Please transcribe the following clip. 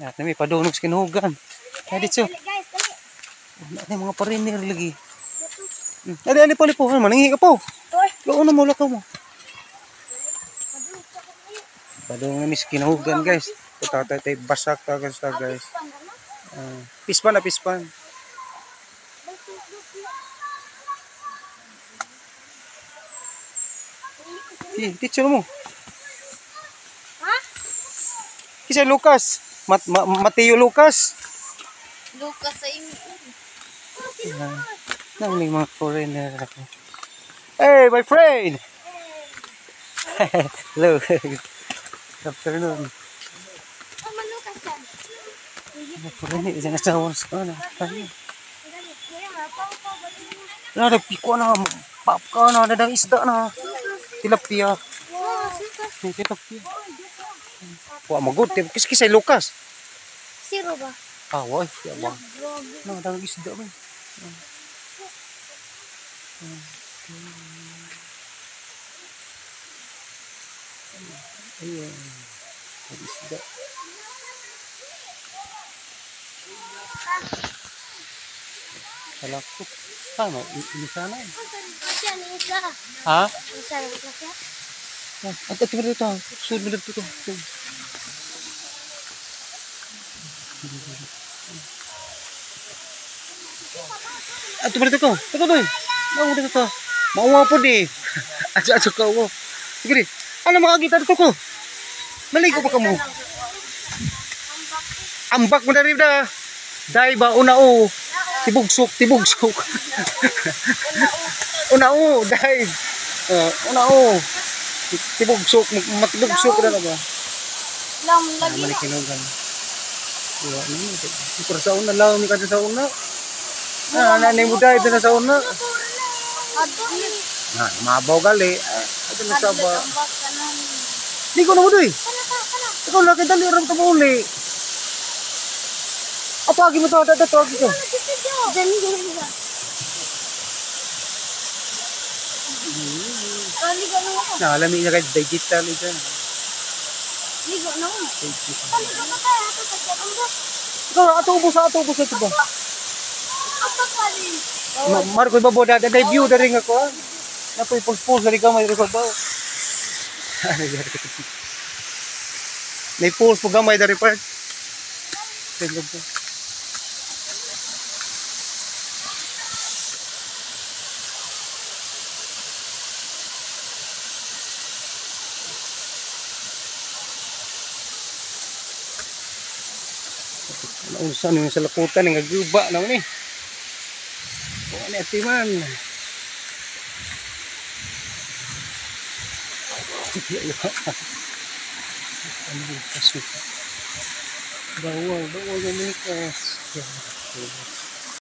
At may padunog sa kinuhugan. Kaya dito. Guys, dali. Ano mga pariner lagi. Ali po. Maninghi ka po. Doon na mo lakaw mo. Padung na mis kinuhugan guys. Tatay basak ka guys. Pispan. Teacher mo. Ha? Kisa Lucas. Mateo Lucas. Lucas sa inyo. Nang may mga foreigner ako. Hey, my friend! Hello. Good afternoon. Lucas yan. Foreigner, isang asawa sa na. Kuya, Nagpiko na. Pap ka na. Dadang isda na. Tilapia. Tilapia. Wah, magod. Kisay Lucas. Zero ba? Wah. Dadang isda ba? Ayan. Isda. Kalakot. Tama, ini sana. Ha? At ito dito. Sunod mo dito. At ito dito. Ito doy. Mau dito. Mau po di. Aja ka wo. Sige. Ano makakita dito ko? Maligo pa kamo. Ambak mo na rin na. Dahil ba unao. Tibugsok. Unao. Dahil. Unao. Tibugsok. Matibugsok na ba? Lagi na. Malikinugan. Iwa naman. Ipura sa una. Lao ni kada sa una. Nanay mo dahil na sa una. Mabaw gali. Ito na sa ba. Di ko na mo doy. Ikaw laki dali. Aram ka mo uli. Apa lagi mo ito? Ito lagi ko. Alami niya kahit digital ito. Ligo na mo. Ikaw, ato ubos ito ba? Marco, ibabo na debut na rin ako. Napoy post dari ka may record daw. May post po gamay dari part. Tingnan po. Saan yung sa lakutan yung naguba naman eh. Buwan na atiman. Bawal yung mikas.